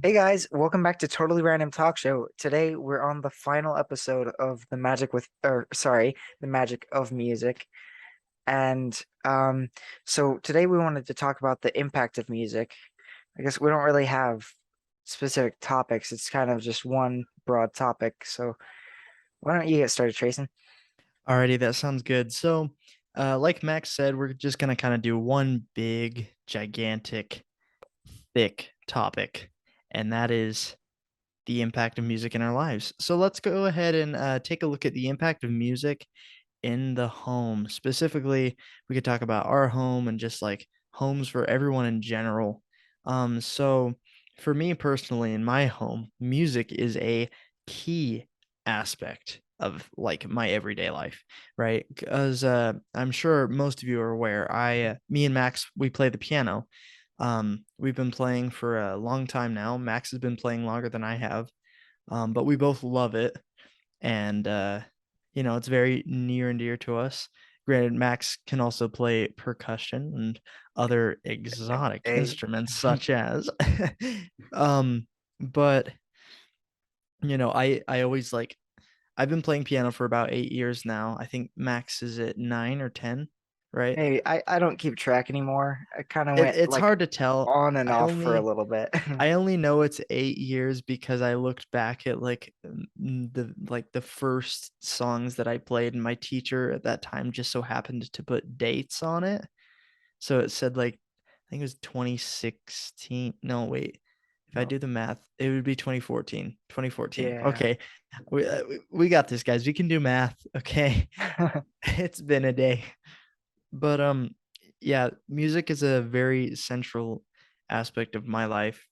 Hey guys, welcome back to Totally Random Talk Show. Today we're on the final episode of The Magic of Music. And so today we wanted to talk about the impact of music. I guess we don't really have specific topics. It's kind of just one broad topic. So why don't you get started, Trayson? Alrighty, that sounds good. Like Max said, we're just gonna kind of do one big, gigantic, thick topic, and that is the impact of music in our lives. So let's go ahead and take a look at the impact of music in the home. Specifically, we could talk about our home and just like homes for everyone in general. So for me personally, in my home, music is a key aspect of like my everyday life, right? Because I'm sure most of you are aware, me and Max, we play the piano. We've been playing for a long time now. Max has been playing longer than I have, but we both love it, and it's very near and dear to us. Granted, Max can also play percussion and other exotic Hey. instruments, such as, um, but I always like I've been playing piano for about 8 years now. I think Max is at 9 or 10, right? Hey, I don't keep track anymore. I kind of went It's like hard to tell. on and I off for a only little bit. I only know it's 8 years because I looked back at the first songs that I played, and my teacher at that time just so happened to put dates on it. So it said like I think it was 2016. No, wait. If I No. do the math, it would be 2014. 2014. Yeah. Okay. We got this, guys. We can do math. Okay. It's been a day. But yeah, music is a very central aspect of my life.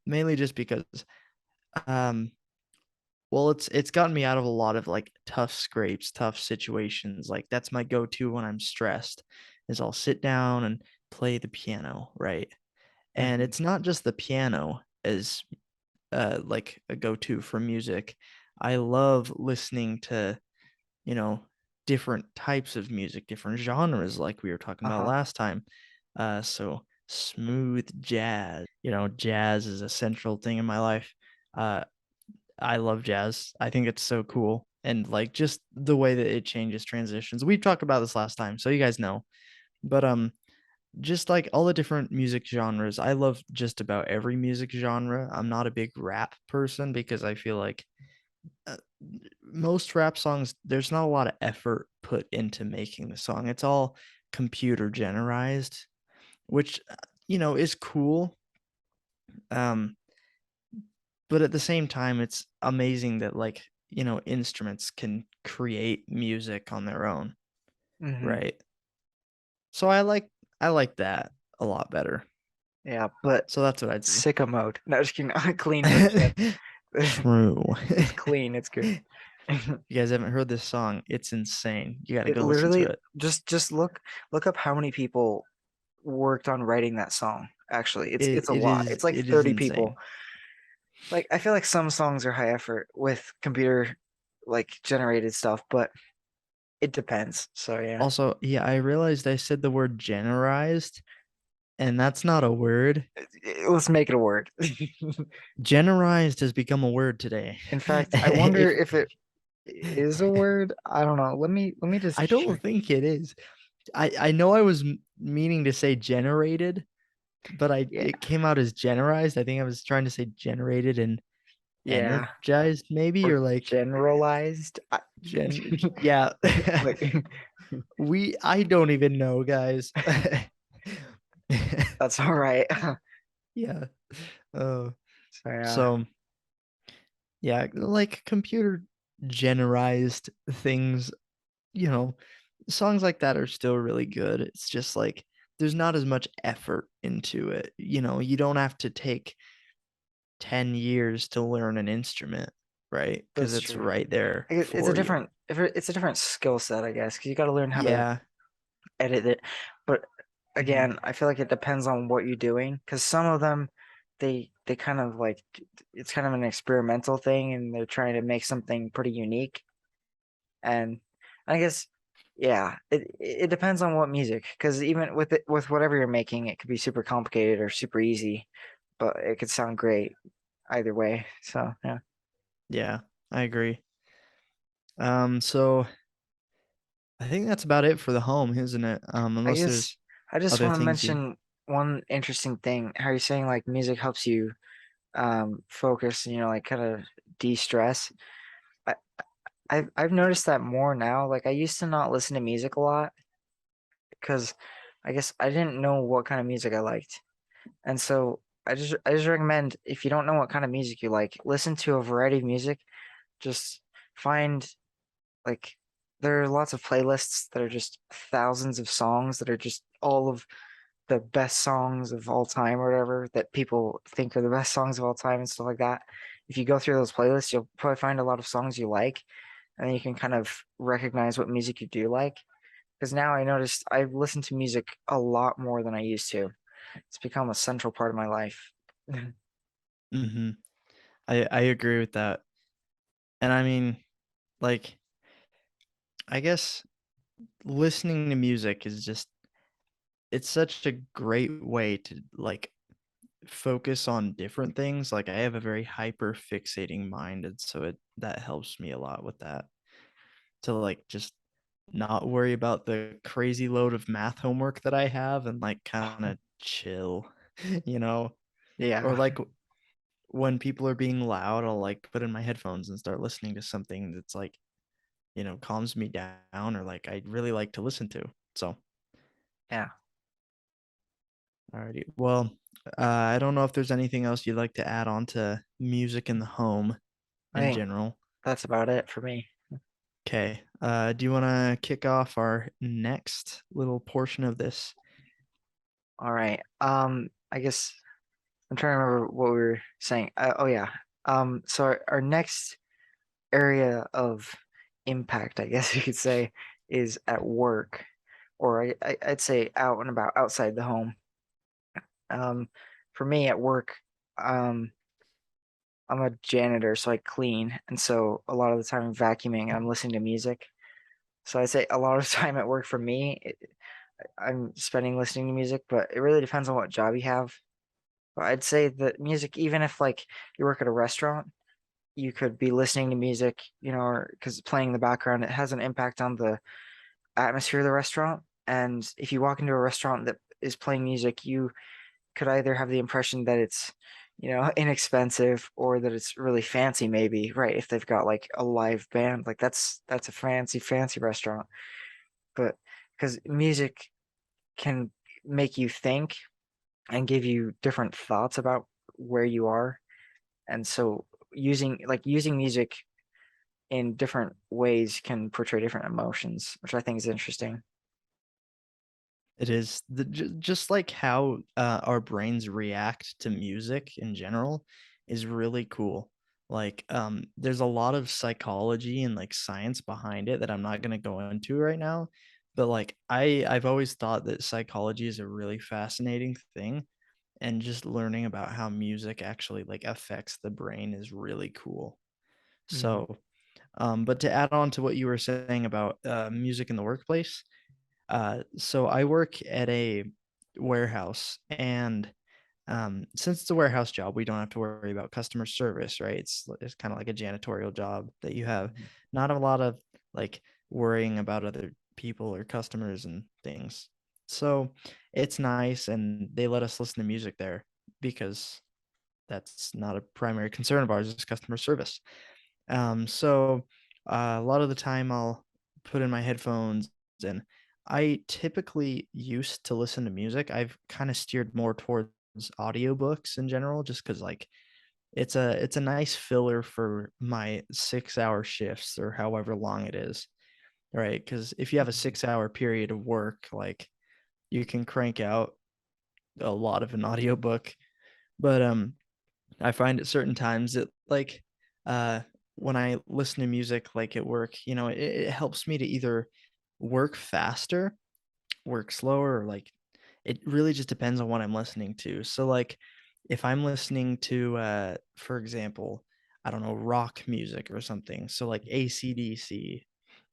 Mainly just because um well, it's gotten me out of a lot of like tough scrapes, tough situations. Like that's my go-to when I'm stressed, is I'll sit down and play the piano, right? And Mhm. it's not just the piano as like a go-to for music. I love listening to, you know, different types of music, different genres like we were talking about Uh-huh. last time. So smooth jazz, jazz is a central thing in my life. Uh, I love jazz. I think it's so cool. And like just the way that it changes transitions. We talked about this last time, so you guys know. But just like all the different music genres, I love just about every music genre. I'm not a big rap person because I feel like uh, most rap songs, there's not a lot of effort put into making the song. It's all computer generized, which is cool. Um, but at the same time, it's amazing that like instruments can create music on their own, Hmm. right? So I like that a lot better. Yeah, but So that's what I'd say. sicko mode. No, just kidding. Clean version. True. It's clean. It's good. You guys haven't heard this song, it's insane. You got to It go listen to literally it. just look up how many people worked on writing that song. Actually, it's It a it lot. is It's like it is 30 people. insane. Like I feel like some songs are high effort with computer like generated stuff, but it depends. So yeah. Also, yeah, I realized I said the word generized, and that's not a word. Let's make it a word. Generized has become a word today. In fact, I wonder If if it is a word. I don't know. Let me just I don't check. think it is. I know I was meaning to say generated, but I Yeah. it came out as generized. I think I was trying to say generated and Yeah. energized, maybe, Or or like generalized. yeah. Like I don't even know, guys. that's all right. Yeah. Oh, So yeah. so yeah, like computer generized things, you know, songs like that are still really good. It's just like there's not as much effort into it. You don't have to take 10 years to learn an instrument, right? Because That's it's true. right there It's a for you. different it's a different skill set, I guess, because you got to learn how to Yeah. edit it. But Mhm. again, I feel like it depends on what you're doing, because some of them they kind of like it's kind of an experimental thing, and they're trying to make something pretty unique. And I guess yeah, it depends on what music, because even with whatever you're making, it could be super complicated or super easy. but it could sound great either way. So yeah, Yeah, I agree. So I think that's about it for the home, isn't it? I Unless guess there's I just other want to things you. mention one interesting thing. How you're saying like music helps you focus, like kind of de-stress. I, I've noticed that more now. Like I used to not listen to music a lot because I guess I didn't know what kind of music I liked. And so I just recommend if you don't know what kind of music you like, listen to a variety of music. Just find like there are lots of playlists that are just thousands of songs that are just all of the best songs of all time or whatever that people think are the best songs of all time and stuff like that. If you go through those playlists, you'll probably find a lot of songs you like, and then you can kind of recognize what music you do like. Because now I noticed I listen to music a lot more than I used to. It's become a central part of my life. Hmm. I agree with that. And I mean, like, I guess listening to music is just it's such a great way to like focus on different things. Like I have a very hyper fixating mind, and so it that helps me a lot with that. To like just not worry about the crazy load of math homework that I have and like kind of chill, you know? Or Yeah, like when people are being loud, I'll like put in my headphones and start listening to something that's like, calms me down or like I really like to listen to. So, yeah. alrighty. Well, I don't know if there's anything else you'd like to add on to music in the home I in think general. that's about it for me. Okay. Do you want to kick off our next little portion of this? All right. I guess I'm trying to remember what we were saying. Oh yeah. So our next area of impact, I guess you could say, is at work, or I'd say out and about outside the home. Um, for me at work, um, I'm a janitor, so I clean, and so a lot of the time I'm vacuuming and I'm listening to music. So I say a lot of time at work for me, I'm spending listening to music, but it really depends on what job you have. But I'd say that music, even if like you work at a restaurant, you could be listening to music, or because playing in the background, it has an impact on the atmosphere of the restaurant. And if you walk into a restaurant that is playing music, you could either have the impression that it's, inexpensive or that it's really fancy, maybe, right? If they've got like a live band, like that's a fancy restaurant. But because music can make you think and give you different thoughts about where you are. And so using music in different ways can portray different emotions, which I think is interesting. It is just like how our brains react to music in general is really cool. Like, there's a lot of psychology and like science behind it that I'm not gonna go into right now. But like, I've always thought that psychology is a really fascinating thing, and just learning about how music actually like affects the brain is really cool. Mm. So, but to add on to what you were saying about music in the workplace, so I work at a warehouse, and since it's a warehouse job, we don't have to worry about customer service, right? It's kind of like a janitorial job that you have Mhm. not a lot of like worrying about other people or customers and things. So it's nice, and they let us listen to music there because that's not a primary concern of ours. It's customer service. So a lot of the time I'll put in my headphones, and I typically used to listen to music. I've kind of steered more towards audiobooks in general, just because like it's a nice filler for my 6 hour shifts or however long it is. Right. Because if you have a Mhm. 6 hour period of work, like you can crank out a lot of an audiobook. But I find at certain times that like uh when I listen to music like at work, it helps me to either work faster, work slower, or like it really just depends on what I'm listening to. So like if I'm listening to for example, I don't know, rock music or something. So like AC/DC,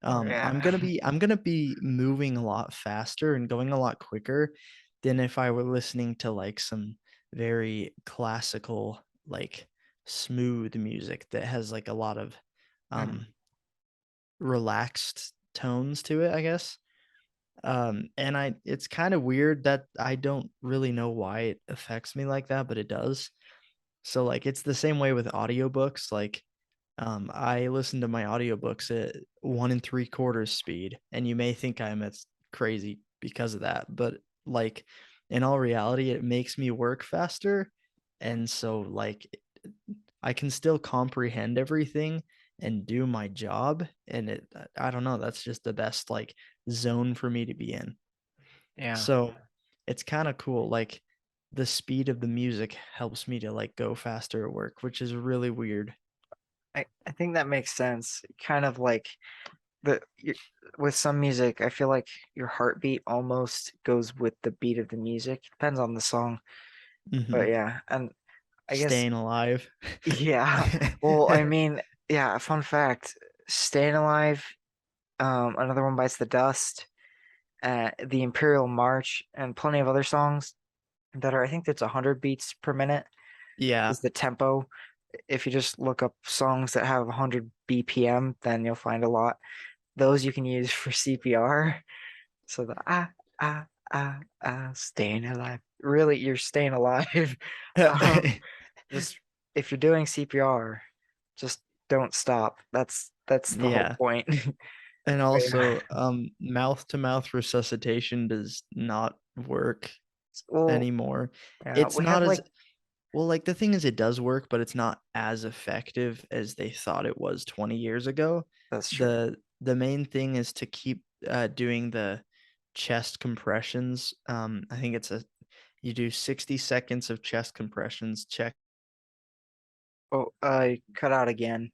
Oh I'm yeah. gonna be I'm gonna be moving a lot faster and going a lot quicker than if I were listening to like some very classical, like smooth music that has like a lot of Mhm. um relaxed tones to it, I guess. And it's kind of weird that I don't really know why it affects me like that, but it does. So like it's the same way with audiobooks. Like I listen to my audiobooks at 1 3/4 speed, and you may think I'm it's crazy because of that, but like in all reality, it makes me work faster. And so like I can still comprehend everything and do my job. And I don't know, that's just the best like zone for me to be in. Yeah. So it's kind of cool. Like the speed of the music helps me to like go faster at work, which is really weird. I think that makes sense. Kind of like with some music, I feel like your heartbeat almost goes with the beat of the music. Depends on the song, but Hmm. yeah, and I guess Staying alive. yeah. Well, I mean, yeah. Fun fact: "Staying Alive," "Another One Bites the Dust," "The Imperial March," and plenty of other songs that are. I think that's 100 beats per minute Yeah. is the tempo. If you just look up songs that have 100 BPM, then you'll find a lot. Those you can use for CPR. So the staying alive. Really, you're staying alive. Um, just if you're doing CPR, just don't stop. That's the whole Yeah. point. And But yeah. also, mouth to mouth resuscitation does not work Well, anymore. yeah, It's we have not as like well, like the thing is it does work, but it's not as effective as they thought it was 20 years ago. that's true. The main thing is to keep doing the chest compressions. I think it's a you do 60 seconds of chest compressions, check. Oh, I cut out again.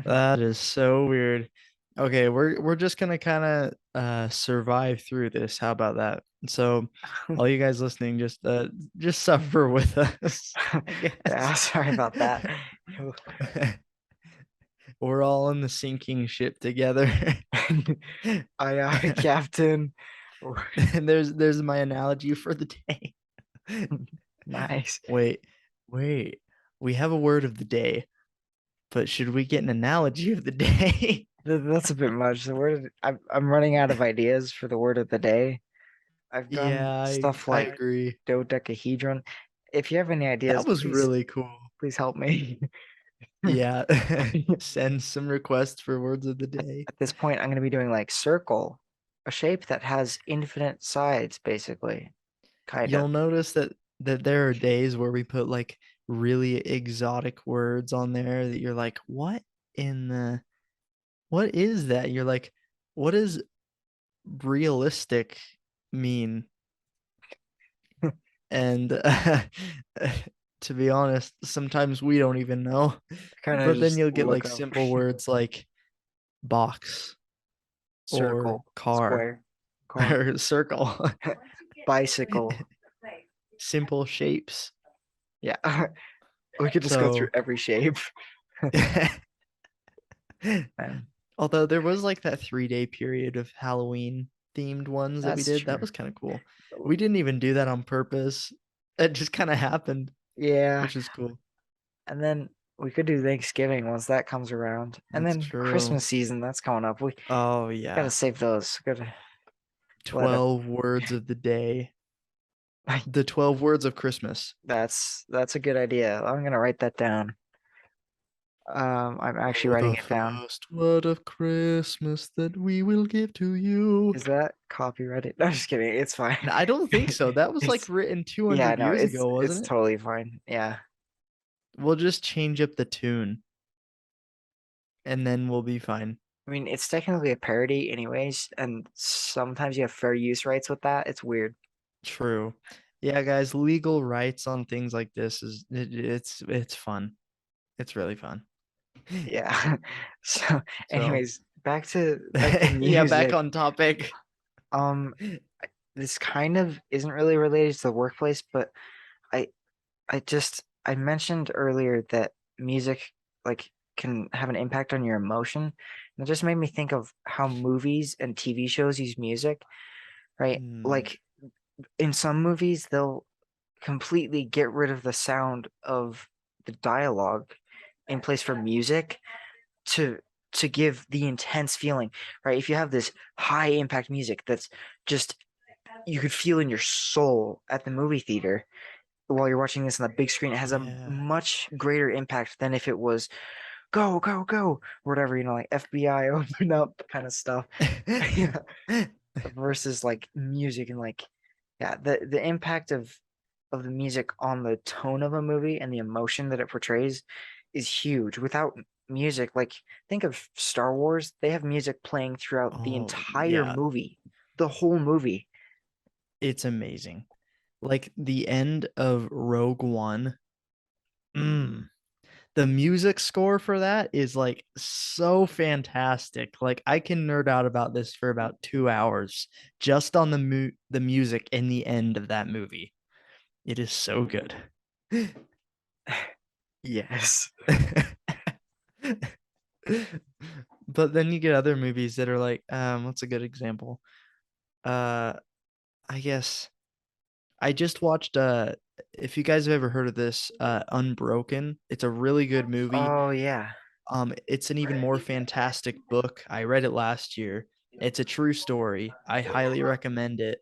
That is so weird. Okay, we're just gonna kind of survive through this. How about that? So, all you guys listening, just suffer with us, I Yeah, guess. sorry about that. We're all in the sinking ship together. Captain. And there's my analogy for the day. Nice. Wait, wait. We have a word of the day, but should we get an analogy of the day? That's a bit much. I'm running out of ideas for the word of the day. I've done Yeah, stuff I like agree. dodecahedron. If you have any That ideas, was really cool. please help me. Yeah. Send some requests for words of the day. At this point, I'm going to be doing like circle, a shape that has infinite sides, basically. Kind of. You'll notice that there are days where we put like really exotic words on there that you're like, in the what is that? You're like, what does realistic mean? And to be honest, sometimes we don't even know. Kind of But then just you'll get look like up simple words like box or circle, car square, car, or circle. bicycle. Simple shapes. Yeah. We could just go through So every shape. Man, although there was like that 3-day period of Halloween themed ones that we that's did, that true. was kind of cool. We didn't even do that on purpose. It just kind of happened, Yeah. which is cool. And then we could do Thanksgiving once that comes around. And That's then true. Christmas season, that's coming up. We Oh gotta yeah. save those. Gotta let it 12 words of the day. The 12 words of Christmas. that's a good idea. I'm gonna write that down. I'm actually Oh, writing the it down. first word of Christmas that we will give to you. Is that copyrighted? No, just kidding. It's fine. No, I don't think so. That was like It's written yeah, 200 no, years it's ago, it's wasn't it? totally fine. Yeah. We'll just change up the tune and then we'll be fine. I mean, it's technically a parody anyways, and sometimes you have fair use rights with that. It's weird. True. Yeah, guys, legal rights on things like this it's fun. It's really fun. Yeah. So, So, anyways, back to yeah, back music. on topic. Um, this kind of isn't really related to the workplace, but I I mentioned earlier that music like can have an impact on your emotion. And it just made me think of how movies and TV shows use music, right? Hmm. Like in some movies, they'll completely get rid of the sound of the dialogue in place for music to give the intense feeling, right? If you have this high impact music that's just you could feel in your soul at the movie theater while you're watching this on the big screen, it has a Yeah. much greater impact than if it was go, go, go, or whatever, like FBI open up kind of stuff. Yeah. Versus like music and like yeah, the impact of the music on the tone of a movie and the emotion that it portrays is huge. Without music, like think of Star Wars, they have music playing throughout the Oh, entire yeah. movie, the whole movie. It's amazing. Like the end of Rogue One. Mm, the music score for that is like so fantastic. Like I can nerd out about this for about 2 hours just on the music in the end of that movie. It is so good. Yes. But then you get other movies that are like, what's a good example? Uh, I guess I just watched if you guys have ever heard of this, Unbroken. It's a really good movie. Oh yeah. It's an even more fantastic book. I read it last year. It's a true story. I highly recommend it.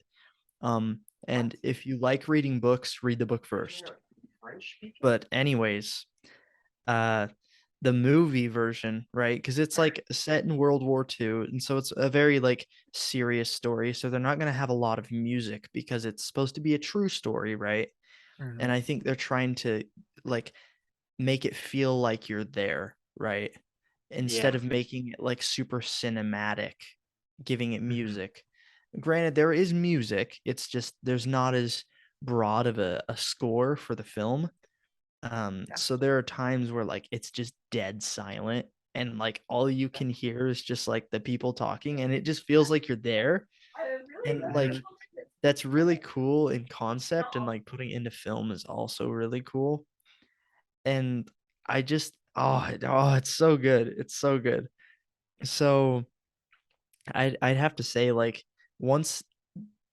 And if you like reading books, read the book first. But anyways, uh the movie version, right? Because it's like set in World War II, and so it's a very like serious story. So they're not gonna have a lot of music because it's supposed to be a true story, right? And Mhm. I think they're trying to like make it feel like you're there, right? Instead Yeah. of making it like super cinematic, giving it Mhm. music. Granted, there is music. It's just there's not as broad of a score for the film. Yeah. So there are times where like it's just dead silent and like all you can hear is just like the people talking and it just feels like you're there. And like Mhm. that's really cool in concept and like putting it into film is also really cool. And I just it's so good. It's so good. So I'd have to say like once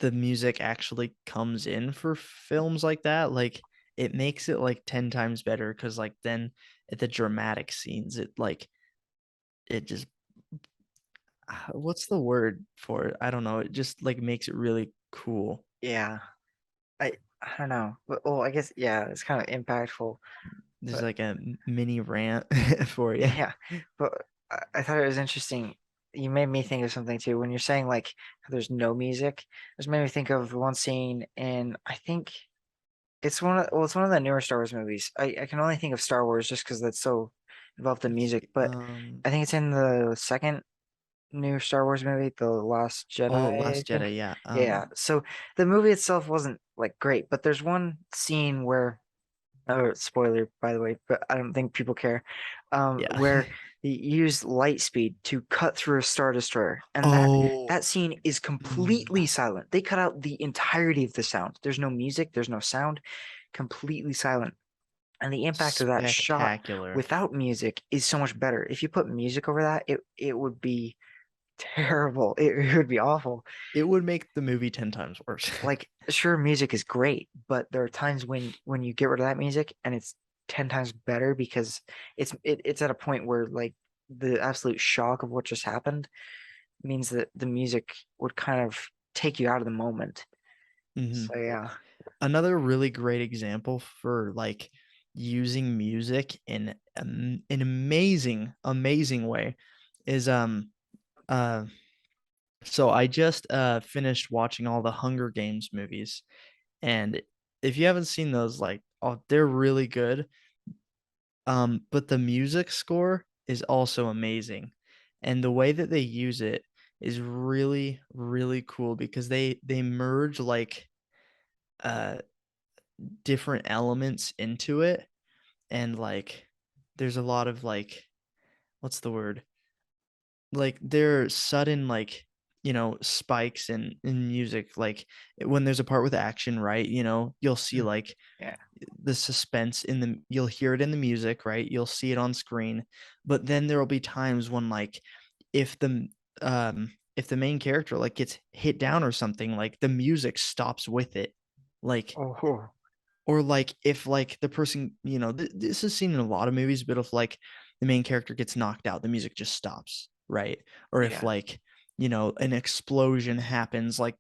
the music actually comes in for films like that, like it makes it like 10 times better because like then at the dramatic scenes it like it just what's the word for it? I don't know. It just like makes it really cool. Yeah. I don't know. But well, I guess yeah, it's kind of impactful. There's But like a mini rant for you. yeah, but I thought it was interesting. You made me think of something too. When you're saying like how there's no music, this made me think of one scene in I think it's one of the newer Star Wars movies. I can only think of Star Wars just because that's so involved in Let's music, see. but I think it's in the second new Star Wars movie, The Last Jedi, Oh, I Last think. Jedi, yeah. Yeah. So the movie itself wasn't like great, but there's one scene where oh, spoiler, by the way, but I don't think people care. Yeah. Where he used light speed to cut through a Star Destroyer, and Oh, that scene is mm, completely silent. They cut out the entirety of the sound. There's no music, there's no sound, completely silent. And the impact of that shot spectacular. without music is so much better. If you put music over that, it would be terrible. It would be awful. It would make the movie 10 times worse. Like sure music is great, but there are times when you get rid of that music and it's 10 times better because it's at a point where like the absolute shock of what just happened means that the music would kind of take you out of the moment. Mhm. So yeah. Another really great example for like using music in an amazing way is uh so I just finished watching all the Hunger Games movies, and if you haven't seen those, like, oh, they're really good. But the music score is also amazing, and the way that they use it is really really cool because they merge like uh different elements into it, and like there's a lot of like what's the word, like there are sudden like spikes in music, like when there's a part with action, right? You'll see Mhm. like Yeah. the suspense you'll hear it in the music, right? You'll see it on screen, but then there will be times when like if the if the main character like gets hit down or something, like the music stops with it, like Oh, or like if like the person, this is seen in a lot of movies, but if like the main character gets knocked out, the music just stops, right? Or if Yeah. like, an explosion happens, like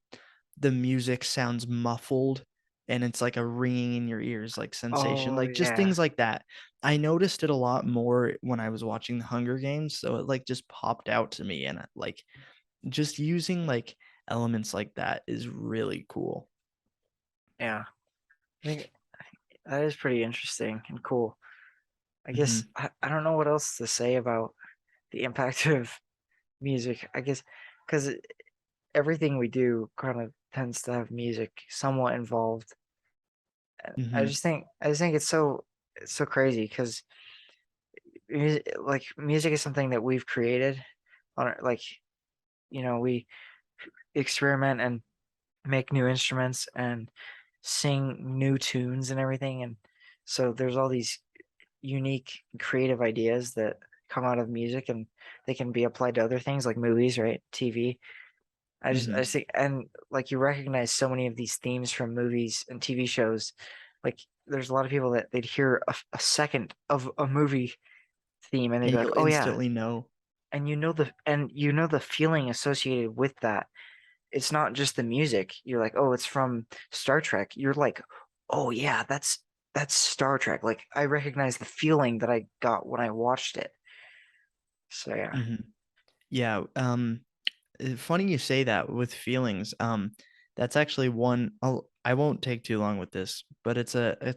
the music sounds muffled and it's like a ringing in your ears like sensation, Oh like just yeah. things like that. I noticed it a lot more when I was watching The Hunger Games, so it like just popped out to me, and like just using like elements like that is really cool. Yeah. I think that is pretty interesting and cool. I guess Hmm. I don't know what else to say about the impact of music. I guess because everything we do kind of tends to have music somewhat involved. And Hmm. I just think it's so crazy because like music is something that we've created on like we experiment and make new instruments and sing new tunes and everything, and so there's all these unique creative ideas that come out of music, and they can be applied to other things like movies, right? TV. I Hmm. just think, and like you recognize so many of these themes from movies and TV shows. Like there's a lot of people that they'd hear a second of a movie theme and they'd be And like, you'll "Oh yeah," instantly know. and you know the feeling associated with that. It's not just the music. You're like, "Oh, it's from Star Trek." You're like, "Oh yeah, that's Star Trek." Like I recognize the feeling that I got when I watched it. So yeah, Hmm. Yeah. Funny you say that with feelings. That's actually one. I won't take too long with this, but it's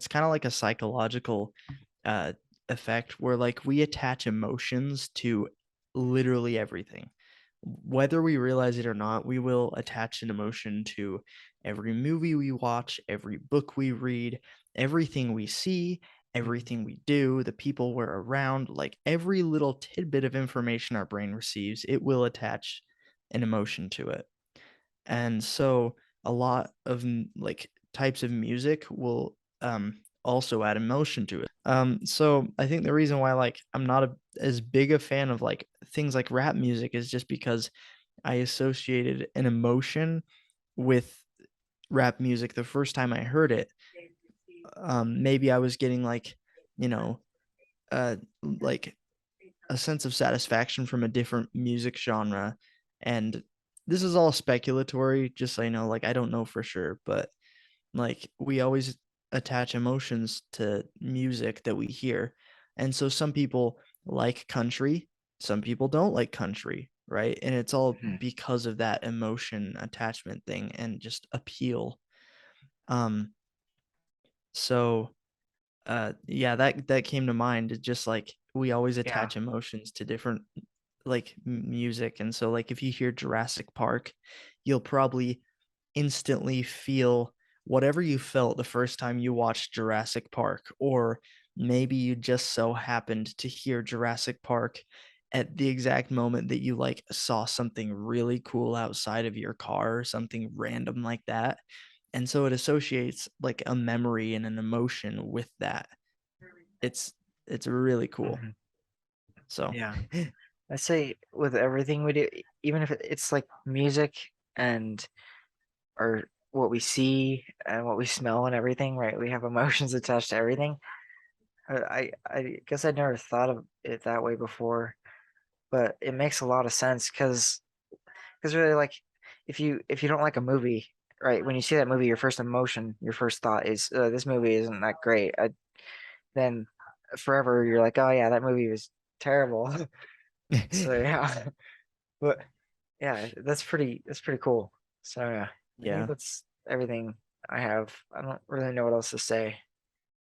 kind of like a psychological uh effect where like we attach emotions to literally everything. Whether we realize it or not, we will attach an emotion to every movie we watch, every book we read, everything we see, Mhm. everything we do, the people we're around, like every little tidbit of information our brain receives, it will attach an emotion to it. And so a lot of like types of music will also add emotion to it. So I think the reason why like I'm not as big a fan of like things like rap music is just because I associated an emotion with rap music the first time I heard it. Maybe I was getting like, you know, like a sense of satisfaction from a different music genre. And this is all speculatory, just so you know, like I don't know for sure, but like we always attach emotions to music that we hear. And so some people like country, some people don't like country, right? And it's all Mhm. because of that emotion attachment thing and just appeal. Um so yeah, that came to mind. It's just like we always Yeah. attach emotions to different like music, and so like if you hear Jurassic Park, you'll probably instantly feel whatever you felt the first time you watched Jurassic Park, or maybe you just so happened to hear Jurassic Park at the exact moment that you like saw something really cool outside of your car or something random like that. And so it associates like a memory and an emotion with that. It's it's really cool. Mhm. So Yeah. I say with everything we do, even if it's like music and or what we see and what we smell and everything, right? We have emotions attached to everything. I guess I never thought of it that way before, but it makes a lot of sense because really like if you don't like a movie, right? When you see that movie, your first emotion, your first thought is this movie isn't that great. Then forever you're like, oh yeah, that movie was terrible. So yeah, but yeah, that's pretty cool. So yeah, I think yeah. that's everything I have. I don't really know what else to say.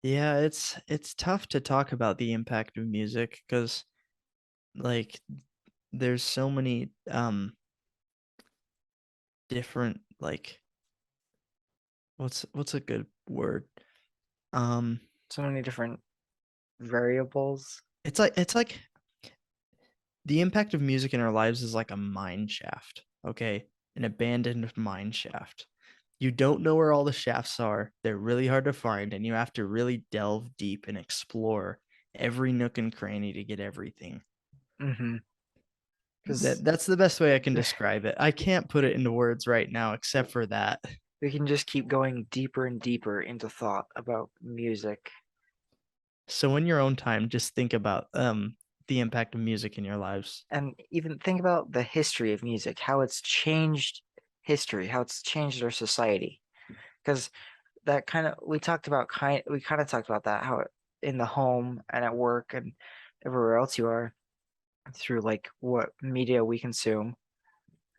Yeah, it's tough to talk about the impact of music because like there's so many different like what's a good word? Um So many different variables. it's like the impact of music in our lives is like a mine shaft, okay? An abandoned mine shaft. You don't know where all the shafts are. They're really hard to find, and you have to really delve deep and explore every nook and cranny to get everything. Mm-hmm. Because That's the best way I can describe it. I can't put it into words right now except for that. we can just keep going deeper and deeper into thought about music. So in your own time, just think about the impact of music in your lives. And even think about the history of music, how it's changed history, how it's changed our society. Because that kind of we kind of talked about that, how in the home and at work and everywhere else you are through like what media we consume.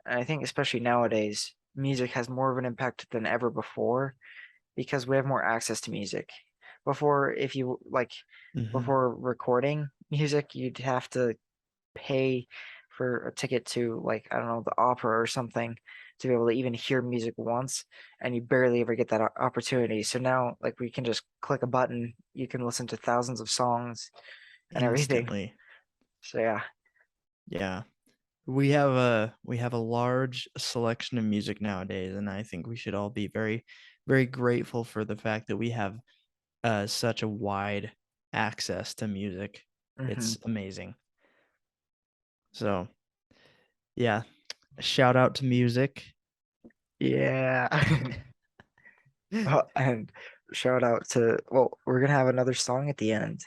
And I think especially nowadays, music has more of an impact than ever before because we have more access to music. Before, if you like, Mhm. before recording music, you'd have to pay for a ticket to like, I don't know, the opera or something to be able to even hear music once, and you barely ever get that opportunity. So now, like, we can just click a button, you can listen to thousands of songs and everything. Instantly. So yeah. Yeah. We have a large selection of music nowadays, and I think we should all be very, very grateful for the fact that we have such a wide access to music. Hmm. It's amazing. So yeah, shout out to music. Yeah. And shout out to, well, we're gonna have another song at the end.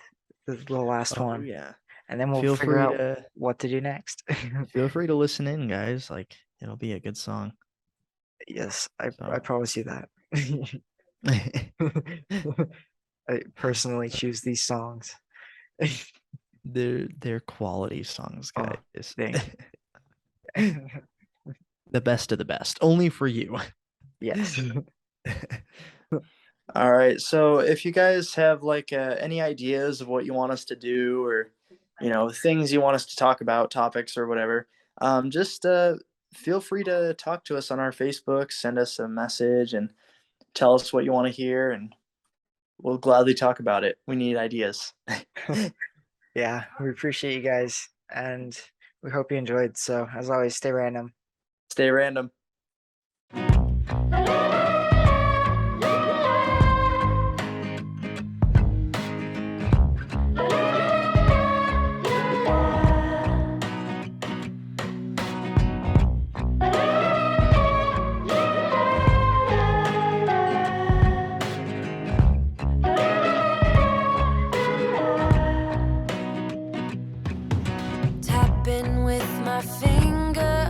This is the last Oh one, yeah. and then we'll Feel figure free out to what to do next. feel free to listen in, guys. Like it'll be a good song. Yes, I So promise you that. I personally choose these songs. they're quality songs, Oh, guys. thank you. The best of the best, only for you. Yes. All right. So if you guys have like any ideas of what you want us to do, or things you want us to talk about, topics or whatever, just feel free to talk to us on our Facebook. Send us a message and tell us what you want to hear, and we'll gladly talk about it. We need ideas. Yeah, we appreciate you guys, and we hope you enjoyed. So, as always, stay random. Stay random. Tapping with my fingers